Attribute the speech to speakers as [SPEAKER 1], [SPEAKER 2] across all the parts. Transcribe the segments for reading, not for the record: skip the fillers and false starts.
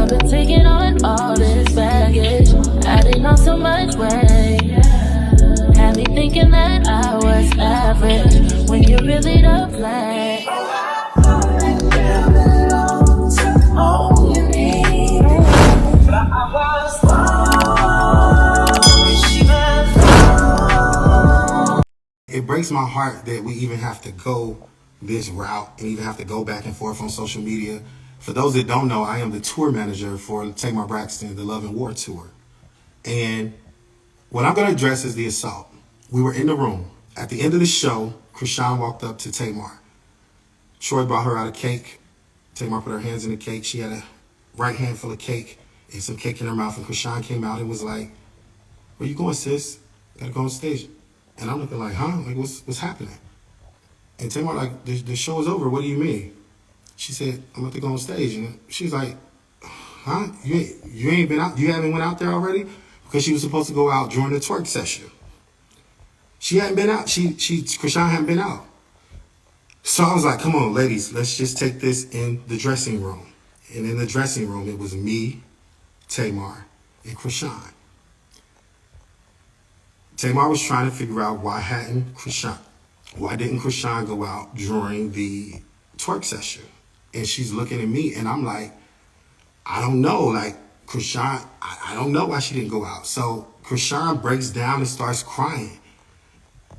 [SPEAKER 1] I've been taking on all this baggage, adding on so much weight. Had me thinking that I was average when you're really the plan. All you need, but I was wrong.
[SPEAKER 2] It breaks my heart that we even have to go this route and even have to go back and forth on social media. For those that don't know, I am the tour manager for Tamar Braxton, the Love and War Tour. And what I'm going to address is the assault. We were in the room. At the end of the show, Chrisean walked up to Tamar. Troy brought her out a cake. Tamar put her hands in the cake. She had a right hand full of cake and some cake in her mouth. And Chrisean came out and was like, "Where you going, sis? Gotta go on stage." And I'm looking like, huh? Like, what's happening? And Tamar like, the show is over. What do you mean? She said, "I'm about to go on stage." And she was like, "Huh? You ain't been out? You haven't went out there already?" Because she was supposed to go out during the twerk session. She hadn't been out. Chrisean hadn't been out. So I was like, "Come on, ladies, let's just take this in the dressing room." And in the dressing room, it was me, Tamar, and Chrisean. Tamar was trying to figure out why didn't Chrisean go out during the twerk session? And she's looking at me, and I'm like, I don't know. Like, Chrisean, I don't know why she didn't go out. So Chrisean breaks down and starts crying.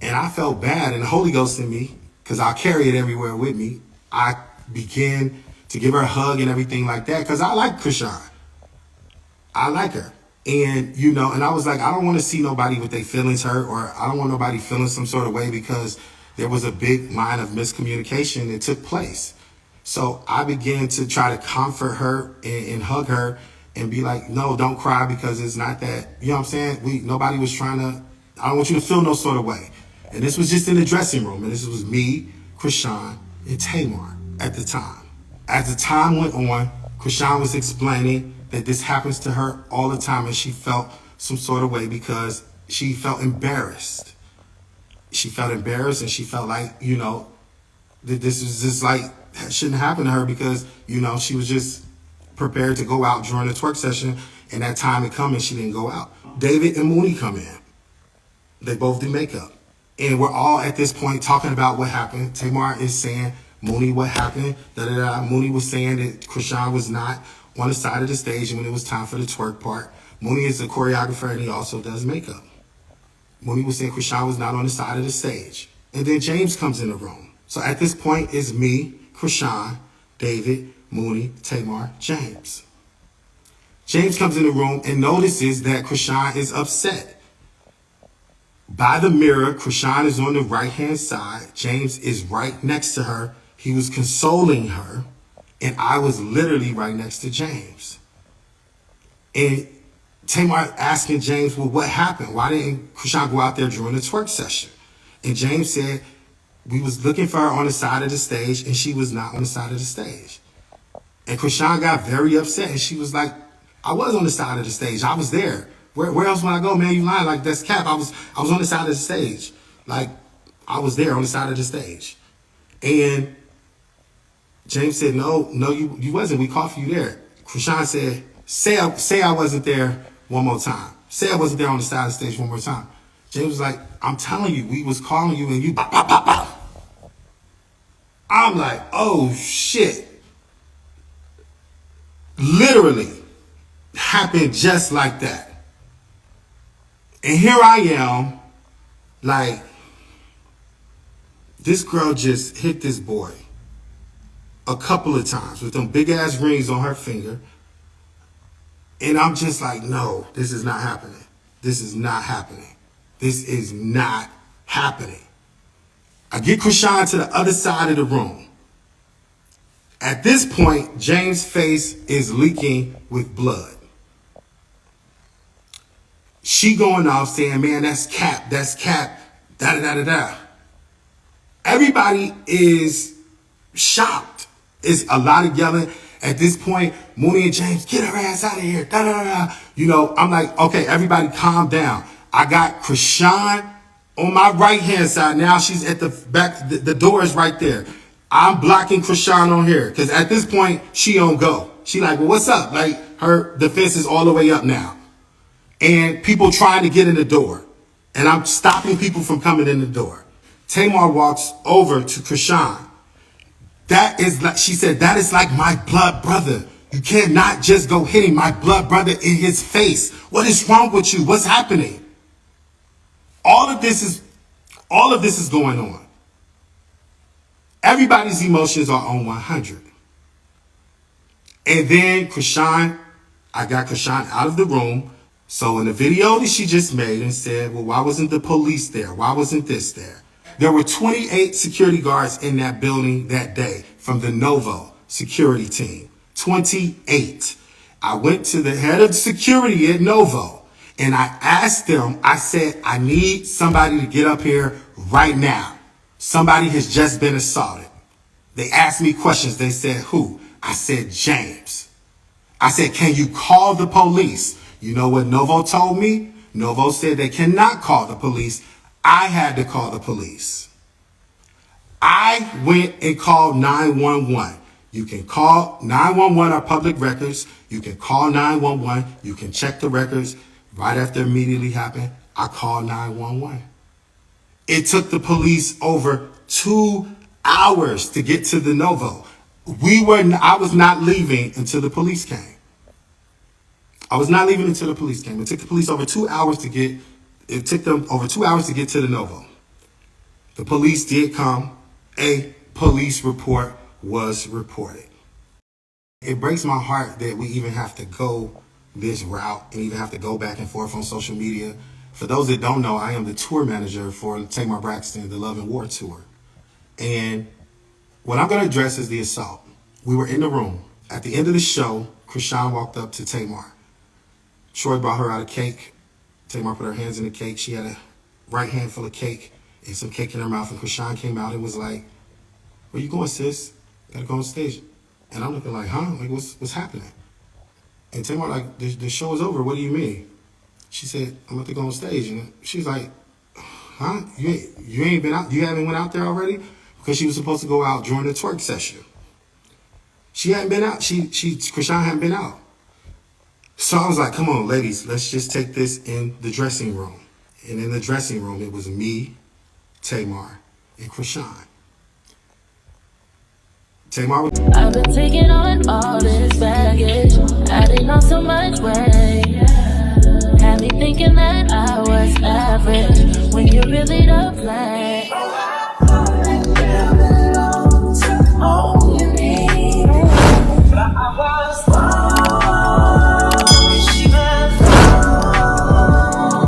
[SPEAKER 2] And I felt bad, and the Holy Ghost in me, because I carry it everywhere with me, I began to give her a hug and everything like that, because I like Chrisean. I like her. And, and I was like, I don't want to see nobody with their feelings hurt, or I don't want nobody feeling some sort of way, because there was a big line of miscommunication that took place. So I began to try to comfort her and hug her and be like, no, don't cry, because it's not that, you know what I'm saying? Nobody was trying to, I don't want you to feel no sort of way. And this was just in the dressing room. And this was me, Chrisean, and Tamar at the time. As the time went on, Chrisean was explaining that this happens to her all the time, and she felt some sort of way because she felt embarrassed. She felt embarrassed, and she felt like, that this was just like, that shouldn't happen to her, because, she was just prepared to go out during the twerk session, and that time had come and she didn't go out. David and Mooney come in. They both do makeup. And we're all at this point talking about what happened. Tamar is saying, Mooney, what happened? Mooney was saying that Chrisean was not on the side of the stage when it was time for the twerk part. Mooney is a choreographer, and he also does makeup. Mooney was saying Chrisean was not on the side of the stage. And then James comes in the room. So at this point, it's me, Chrisean, David, Mooney, Tamar, James. James comes in the room and notices that Chrisean is upset. By the mirror, Chrisean is on the right-hand side. James is right next to her. He was consoling her. And I was literally right next to James. And Tamar asking James, well, what happened? Why didn't Chrisean go out there during the twerk session? And James said, we was looking for her on the side of the stage, and she was not on the side of the stage. And Chrisean got very upset, and she was like, I was on the side of the stage. I was there. Where else would I go, man? You lying, like, that's cap. I was on the side of the stage. Like, I was there on the side of the stage. And James said, no, you wasn't. We caught you there. Chrisean said, say I wasn't there one more time. Say I wasn't there on the side of the stage one more time. James was like, I'm telling you, we was calling you, and you bop, bop, bop, bop. I'm like, oh, shit. Literally happened just like that. And here I am, like, this girl just hit this boy a couple of times with them big ass rings on her finger. And I'm just like, no, this is not happening. This is not happening. This is not happening. I get Chrisean to the other side of the room. At this point, James' face is leaking with blood. She going off saying, man, that's cap, da-da-da-da-da. Everybody is shocked. It's a lot of yelling. At this point, Mooney and James, get her ass out of here, da-da-da-da. I'm like, okay, everybody calm down. I got Chrisean on my right-hand side. Now she's at the back. The door is right there. I'm blocking Chrisean on here because at this point, she don't go. She like, well, what's up? Like, her defense is all the way up now. And people trying to get in the door. And I'm stopping people from coming in the door. Tamar walks over to Chrisean. That is like, she said, that is like my blood brother. You cannot just go hitting my blood brother in his face. What is wrong with you? What's happening? All of this is going on. Everybody's emotions are on 100. And then Chrisean, I got Chrisean out of the room. So in the video that she just made and said, well, why wasn't the police there? Why wasn't this there? There were 28 security guards in that building that day from the Novo security team. 28. I went to the head of security at Novo and I asked them, I said, I need somebody to get up here right now. Somebody has just been assaulted. They asked me questions. They said, who? I said, James. I said, can you call the police? You know what Novo told me? Novo said they cannot call the police. I had to call the police. I went and called 911. You can call 911 or public records. You can call 911. You can check the records. Right after immediately happened, I called 911. It took the police over 2 hours to get to the Novo. I was not leaving until the police came. I was not leaving until the police came. It took the police over 2 hours to get, it took them over 2 hours to get to the Novo. The police did come. A police report was reported. It breaks my heart that we even have to go this route and even have to go back and forth on social media. For those that don't know, I am the tour manager for Tamar Braxton, the Love and War Tour. And what I'm going to address is the assault. We were in the room. At the end of the show, Chrisean walked up to Tamar. Troy brought her out a cake. Tamar put her hands in the cake. She had a right hand full of cake and some cake in her mouth. And Chrisean came out and was like, where you going, sis? Gotta go on stage. And I'm looking like, huh? Like, what's happening? And Tamar like, the show is over. What do you mean? She said, I'm about to go on stage. And she's like, huh? You ain't been out? You haven't went out there already? Because she was supposed to go out during the twerk session. She hadn't been out. Chrisean hadn't been out. So I was like, come on, ladies, let's just take this in the dressing room. And in the dressing room, it was me, Tamar, and Chrisean. Tamar was...
[SPEAKER 1] I've been taking on all this baggage.